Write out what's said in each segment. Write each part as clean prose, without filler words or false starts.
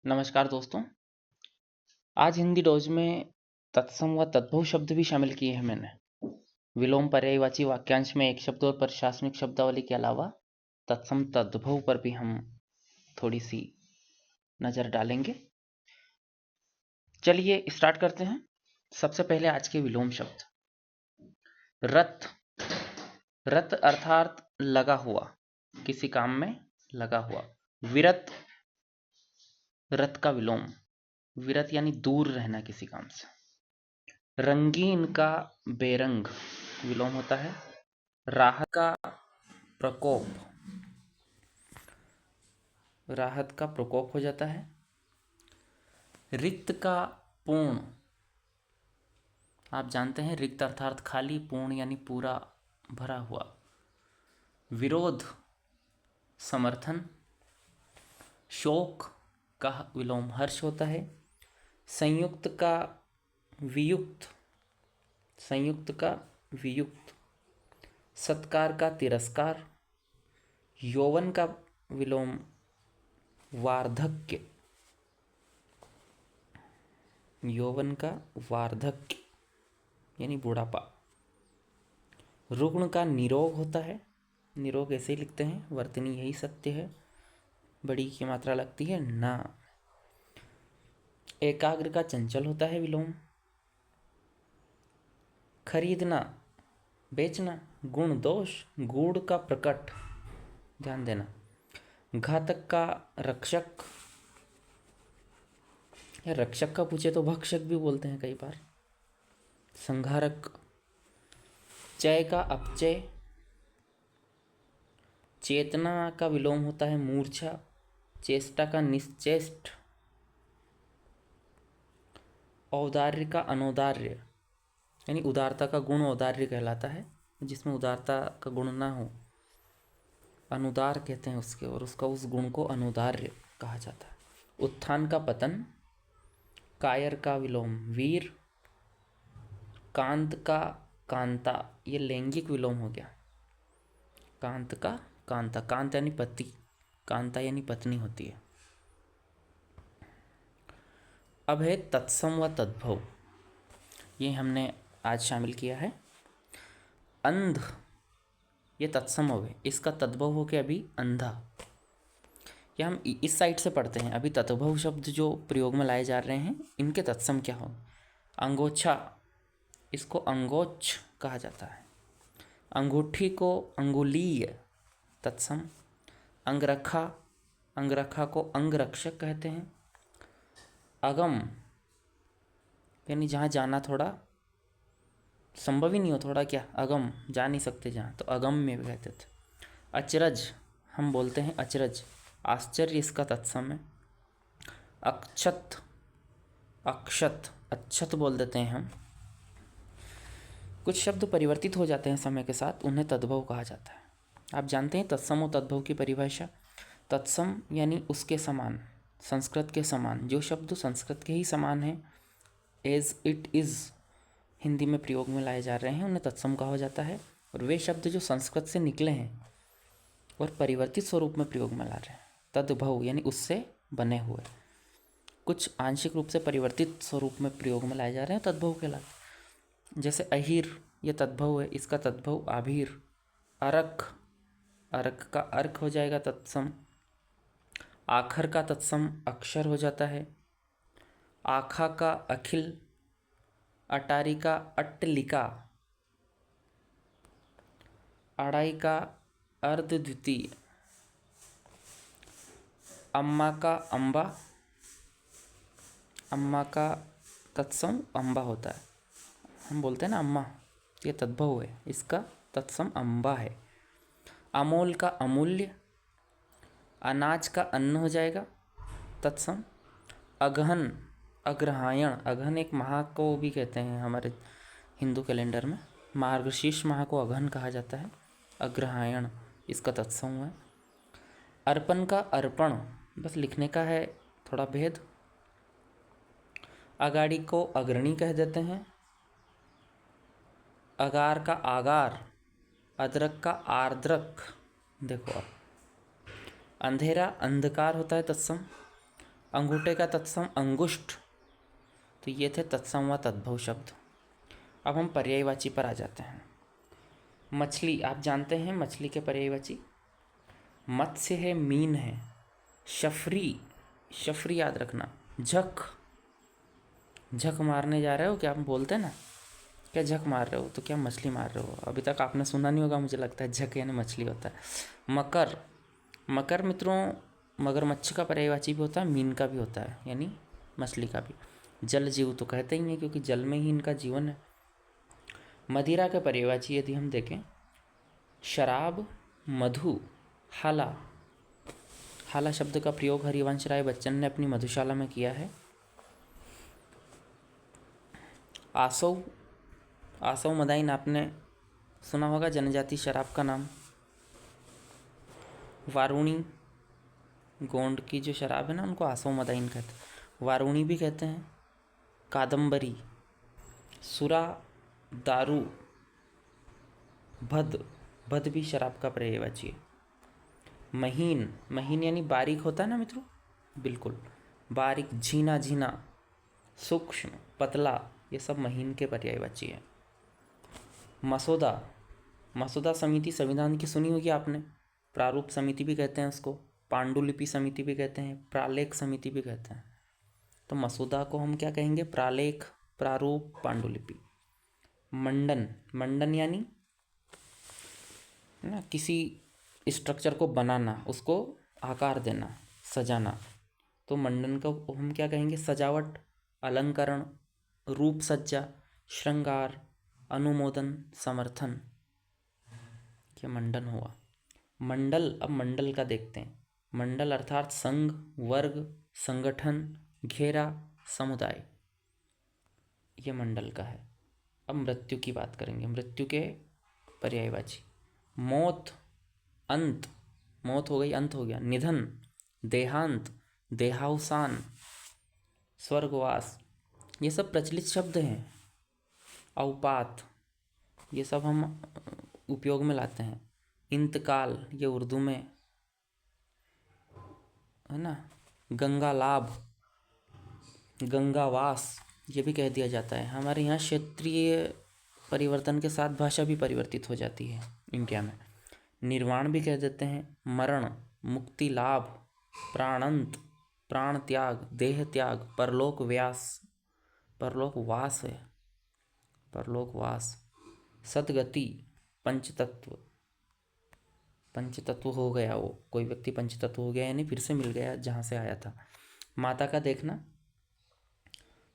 नमस्कार दोस्तों। आज हिंदी डोज में तत्सम व तद्भव शब्द भी शामिल किए हैं मैंने। विलोम पर्यायवाची वाक्यांश में एक शब्द और प्रशासनिक शब्दावली के अलावा तत्सम तद्भव पर भी हम थोड़ी सी नजर डालेंगे। चलिए स्टार्ट करते हैं। सबसे पहले आज के विलोम शब्द। रथ। रथ अर्थात लगा हुआ, किसी काम में लगा हुआ। विरत। रथ का विलोम। विरत यानी दूर रहना किसी काम से। रंगीन का बेरंग विलोम होता है। राहत का प्रकोप, राहत का प्रकोप हो जाता है। रिक्त का पूर्ण, आप जानते हैं रिक्त अर्थात खाली, पूर्ण यानी पूरा भरा हुआ। विरोध समर्थन। शोक का विलोम हर्ष होता है। संयुक्त का वियुक्त, संयुक्त का वियुक्त। सत्कार का तिरस्कार। यौवन का विलोम वार्धक्य, यौवन का वार्धक्य यानी बुढ़ापा। रुग्ण का निरोग होता है। निरोग ऐसे ही लिखते हैं, वर्तनी यही सत्य है, बड़ी की मात्रा लगती है ना। एकाग्र का चंचल होता है विलोम। खरीदना बेचना। गुण दोष। गूढ़ का प्रकट, ध्यान देना। घातक का रक्षक, या रक्षक का पूछे तो भक्षक भी बोलते हैं कई बार। संहारक। चय का अपचय। चेतना का विलोम होता है मूर्छा। चेष्टा का निश्चेष्ट। औदार्य का अनौदार्य, यानी उदारता का गुण औदार्य कहलाता है, जिसमें उदारता का गुण ना हो अनुदार कहते हैं उसके, और उसका उस गुण को अनुदार्य कहा जाता है। उत्थान का पतन। कायर का विलोम वीर। कांत का कांता, ये लैंगिक विलोम हो गया। कांत का कांता, कांत यानी पति, कांता यानी पत्नी होती है। अब है तत्सम व तद्भव, ये हमने आज शामिल किया है। अंध, ये तत्सम हो गए, इसका तद्भव हो के अभी अंधा। या हम इस साइड से पढ़ते हैं, अभी तद्भव शब्द जो प्रयोग में लाए जा रहे हैं इनके तत्सम क्या हो। अंगोछा, इसको अंगोच्छ कहा जाता है। अंगूठी को अंगुलीय, तत्सम। अंगरखा, अंगरखा को अंगरक्षक कहते हैं। अगम यानी जहाँ जाना थोड़ा संभव ही नहीं हो, थोड़ा क्या अगम, जा नहीं सकते जहाँ, तो अगम में भी कहते थे। अचरज, हम बोलते हैं अचरज, आश्चर्य इसका तत्सम है। अक्षत, अक्षत, अच्छत बोल देते हैं हम। कुछ शब्द परिवर्तित हो जाते हैं समय के साथ, उन्हें तद्भव कहा जाता है। आप जानते हैं तत्सम और तद्भव की परिभाषा। तत्सम यानी उसके समान, संस्कृत के समान। जो शब्द संस्कृत के ही समान है, एज इट इज़ हिंदी में प्रयोग में लाए जा रहे हैं, उन्हें तत्सम कहा जाता है। और वे शब्द जो संस्कृत से निकले हैं और परिवर्तित स्वरूप में प्रयोग में ला रहे हैं, तद्भव यानी उससे बने हुए, कुछ आंशिक रूप से परिवर्तित स्वरूप में प्रयोग में लाए जा रहे हैं, तद्भव कहलाते। जैसे अहीर, ये तद्भव है, इसका तद्भव आभीर। अर्क, अर्क का अर्क हो जाएगा तत्सम। आखर का तत्सम अक्षर हो जाता है। आखा का अखिल। अटारी का अट्टलिका। अड़ाई का अर्धद्वितीय। अम्मा का अम्बा, अम्मा का तत्सम अम्बा होता है, हम बोलते हैं ना अम्मा, ये तद्भव है, इसका तत्सम अम्बा है। अमोल का अमूल्य। अनाज का अन्न हो जाएगा तत्सम। अगहन, अग्रहायण, अगहन एक माह को भी कहते हैं हमारे हिंदू कैलेंडर में, मार्गशीर्ष माह को अगहन कहा जाता है। अग्रहायण इसका तत्सम है। अर्पण का अर्पण, बस लिखने का है थोड़ा भेद। अगाड़ी को अग्रणी कह देते हैं। अगार का आगार। अदरक का आर्द्रक, देखो अब। अंधेरा अंधकार होता है तत्सम। अंगूठे का तत्सम अंगुष्ठ, तो ये थे तत्सम व तद्भव शब्द। अब हम पर्यायवाची पर आ जाते हैं। मछली, आप जानते हैं मछली के पर्यायवाची? मत्स्य है, मीन है, शफरी, शफरी याद रखना, झक, झक मारने जा रहे हो क्या, हम बोलते हैं ना, क्या झक मार रहे हो, तो क्या मछली मार रहे हो। अभी तक आपने सुना नहीं होगा, मुझे लगता है झक यानी मछली होता है। मकर, मकर मित्रों मगरमच्छ का पर्यायवाची भी होता है, मीन का भी होता है, यानी मछली का भी। जल जीव तो कहते ही हैं क्योंकि जल में ही इनका जीवन है। मदिरा के पर्यायवाची यदि हम देखें, शराब, मधु, हाला, हाला शब्द का प्रयोग हरिवंश राय बच्चन ने अपनी मधुशाला में किया है। आसव, आसव मदाइन आपने सुना होगा, जनजाति शराब का नाम। वारुणी, गोंड की जो शराब है ना, उनको आसव मदाइन कहते हैं, वारुणी भी कहते हैं। कादम्बरी, सुरा, दारू, भद, भद भी शराब का पर्यायवाची है। महीन, महीन यानी बारीक होता है ना मित्रों, बिल्कुल बारीक, झीना झीना, सूक्ष्म, पतला, ये सब महीन के पर्यायवाची है। मसौदा, मसौदा समिति संविधान की सुनी होगी आपने, प्रारूप समिति भी कहते हैं उसको, पांडुलिपि समिति भी कहते हैं, प्रालेख समिति भी कहते हैं। तो मसौदा को हम क्या कहेंगे, प्रालेख, प्रारूप, पांडुलिपि। मंडन, मंडन यानी ना किसी स्ट्रक्चर को बनाना, उसको आकार देना, सजाना, तो मंडन को हम क्या कहेंगे, सजावट, अलंकरण, रूप सज्जा, श्रृंगार, अनुमोदन, समर्थन, ये मंडन हुआ। मंडल, अब मंडल का देखते हैं। मंडल अर्थात संघ, वर्ग, संगठन, घेरा, समुदाय, ये मंडल का है। अब मृत्यु की बात करेंगे, मृत्यु के पर्यायवाची। मौत, अंत, मौत हो गई, अंत हो गया। निधन, देहांत, देहावसान, स्वर्गवास, ये सब प्रचलित शब्द हैं। अवपात, ये सब हम उपयोग में लाते हैं। इंतकाल, ये उर्दू में है ना। गंगा लाभ, गंगावास, ये भी कह दिया जाता है। हमारे यहाँ क्षेत्रीय परिवर्तन के साथ भाषा भी परिवर्तित हो जाती है इंडिया में। निर्वाण भी कह देते हैं। मरण, मुक्ति लाभ, प्राणंत, प्राण त्याग, देह त्याग, परलोक व्यास, परलोक वास है, परलोक वास। सदगति, पंचतत्व, पंचतत्व हो गया, वो कोई व्यक्ति पंचतत्व हो गया यानी फिर से मिल गया जहाँ से आया था। माता का देखना,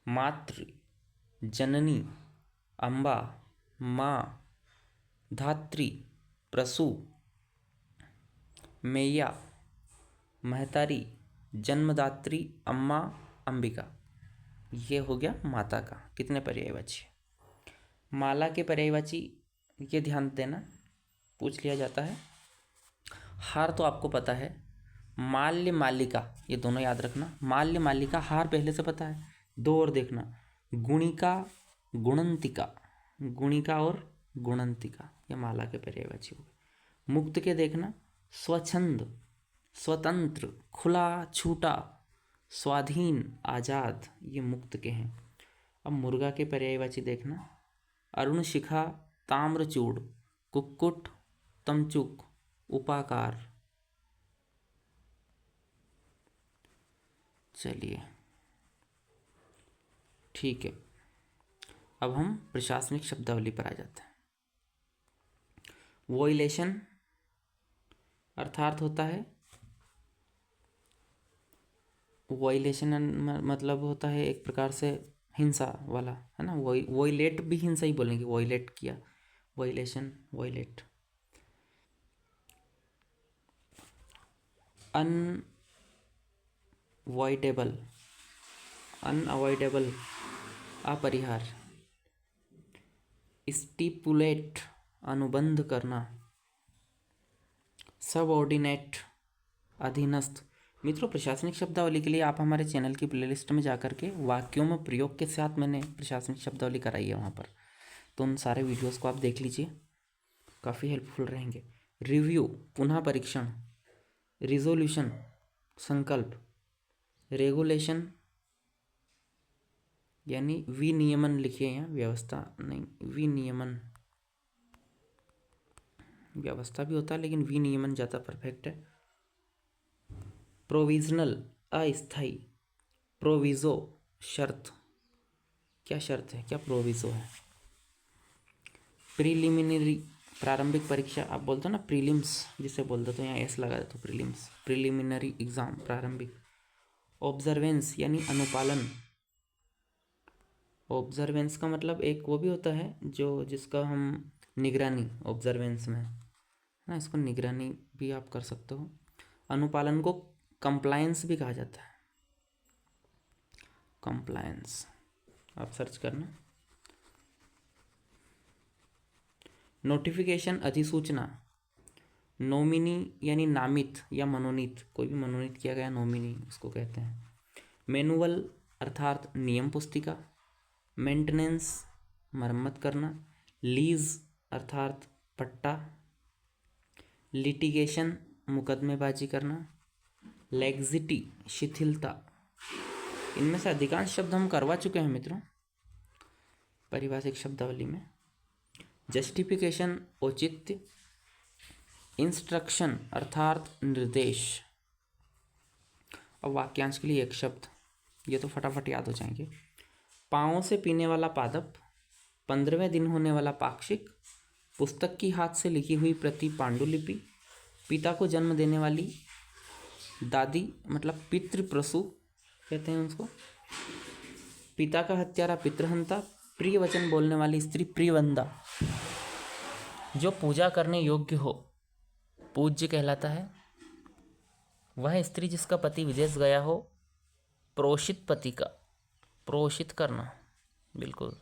मातृ, जननी, अम्बा, माँ, धात्री, प्रसू, मैया, महतारी, जन्मदात्री, अम्मा, अंबिका, ये हो गया माता का। कितने पर्यायवाची। माला के पर्यायवाची, ये ध्यान देना, पूछ लिया जाता है। हार तो आपको पता है, माल्य, मालिका, ये दोनों याद रखना। माल्य, मालिका, हार पहले से पता है। दो और देखना, गुणिका, गुणंतिका, गुणिका और गुणंतिका, ये माला के पर्यायवाची हो गए। मुक्त के देखना, स्वच्छंद, स्वतंत्र, खुला, छूटा, स्वाधीन, आज़ाद, ये मुक्त के हैं। अब मुर्गा के पर्यायवाची देखना, अरुण शिखा, ताम्रचूड़, कुक्कुट, तमचुक, उपाकार। चलिए ठीक है, अब हम प्रशासनिक शब्दावली पर आ जाते हैं। वोइलेशन अर्थात होता है, वोइलेशन मतलब होता है एक प्रकार से हिंसा वाला, है ना। वोइलेट भी हिंसा ही बोलेंगे, वोइलेट किया, वोइलेशन, वोइलेट। अनवॉइडेबल, अनअवॉइडेबल, अपरिहार। स्टिपुलेट, अनुबंध करना। सबऑर्डिनेट, अधीनस्थ। मित्रों प्रशासनिक शब्दावली के लिए आप हमारे चैनल की प्लेलिस्ट में जाकर के वाक्यों में प्रयोग के साथ मैंने प्रशासनिक शब्दावली कराई है वहाँ पर, तो उन सारे वीडियोस को आप देख लीजिए, काफ़ी हेल्पफुल रहेंगे। रिव्यू, पुनः परीक्षण। रिजोल्यूशन, संकल्प। रेगुलेशन यानी विनियमन लिखिए यहाँ, व्यवस्था नहीं, विनियमन। व्यवस्था भी होता है लेकिन विनियमन ज़्यादा परफेक्ट है। प्रोविजनल अस्थाई, प्रोविजो शर्त, क्या शर्त है, क्या प्रोविजो है। प्रीलिमिनरी प्रारंभिक परीक्षा, आप बोलते हो ना प्रीलिम्स जिसे बोलते तो यहाँ एस लगा देते, प्रीलिम्स प्रीलिमिनरी एग्जाम प्रारंभिक। ऑब्जर्वेंस यानी अनुपालन, ऑब्जर्वेंस का मतलब एक वो भी होता है जो जिसका हम निगरानी, ऑब्जर्वेंस में ना, इसको निगरानी भी आप कर सकते हो। अनुपालन को कंप्लायंस भी कहा जाता है, कंप्लायंस आप सर्च करना। नोटिफिकेशन अधिसूचना, नोमिनी यानी नामित या मनोनीत, कोई भी मनोनीत किया गया नोमिनी उसको कहते हैं। मैनुअल अर्थात नियम पुस्तिका। मेंटेनेंस मरम्मत करना। लीज अर्थात पट्टा। लिटिगेशन मुकदमेबाजी करना। लेग्जिटी शिथिलता। इनमें से अधिकांश शब्द हम करवा चुके हैं मित्रों पारिभाषिक शब्दावली में। जस्टिफिकेशन औचित्य। इंस्ट्रक्शन अर्थात निर्देश। अब वाक्यांश के लिए एक शब्द, ये तो फटाफट याद हो जाएंगे। पाँव से पीने वाला पादप, 15वें दिन होने वाला पाक्षिक, पुस्तक की हाथ से लिखी हुई प्रति पांडुलिपि, पिता को जन्म देने वाली दादी मतलब पितृप्रसू कहते हैं उसको, पिता का हत्यारा पितृहंता, प्रिय वचन बोलने वाली स्त्री प्रियवंदा। जो पूजा करने योग्य हो पूज्य कहलाता है। वह स्त्री जिसका पति विदेश गया हो, प्रोषित पति का, प्रोषित करना, बिल्कुल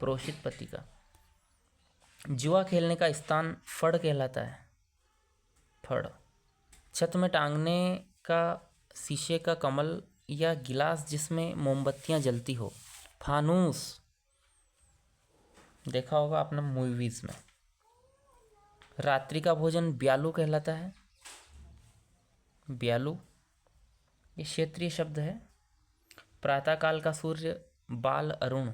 प्रोषित पति का। जुआ खेलने का स्थान फड़ कहलाता है, फड़। छत में टांगने का शीशे का कमल या गिलास जिसमें मोमबत्तियां जलती हो, फानूस। देखा होगा आपने मूवीज में। रात्रि का भोजन ब्यालू कहलाता है, ब्यालू ये क्षेत्रीय शब्द है। प्रातःकाल का सूर्य बाल अरुण,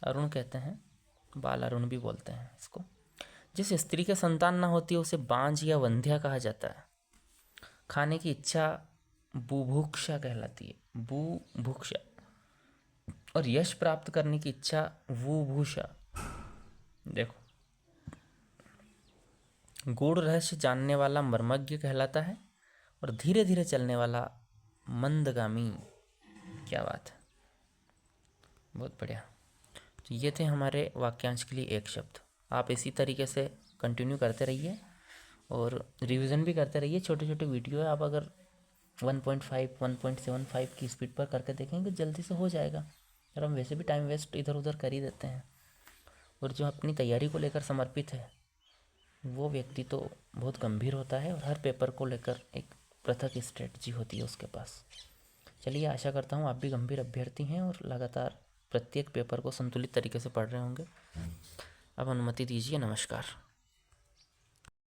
अरुण कहते हैं, बाल अरुण भी बोलते हैं इसको। जिस स्त्री के संतान ना होती है उसे बांझ या वंध्या कहा जाता है। खाने की इच्छा बुभुक्षा कहलाती है, बुभुक्षा। और यश प्राप्त करने की इच्छा वुभुषा। देखो, गूढ़ रहस्य जानने वाला मर्मज्ञ कहलाता है, और धीरे धीरे चलने वाला मंदगामी। क्या बात है, बहुत बढ़िया। तो ये थे हमारे वाक्यांश के लिए एक शब्द। आप इसी तरीके से कंटिन्यू करते रहिए और रिवीजन भी करते रहिए। छोटे छोटे वीडियो है, आप अगर 1.5 1.75 की स्पीड पर करके देखेंगे जल्दी से हो जाएगा। और हम वैसे भी टाइम वेस्ट इधर उधर कर ही देते हैं, और जो अपनी तैयारी को लेकर समर्पित है वो व्यक्ति तो बहुत गंभीर होता है, और हर पेपर को लेकर एक पृथक स्ट्रेटजी होती है उसके पास। चलिए, आशा करता हूँ आप भी गंभीर अभ्यर्थी हैं और लगातार प्रत्येक पेपर को संतुलित तरीके से पढ़ रहे होंगे। अब अनुमति दीजिए, नमस्कार।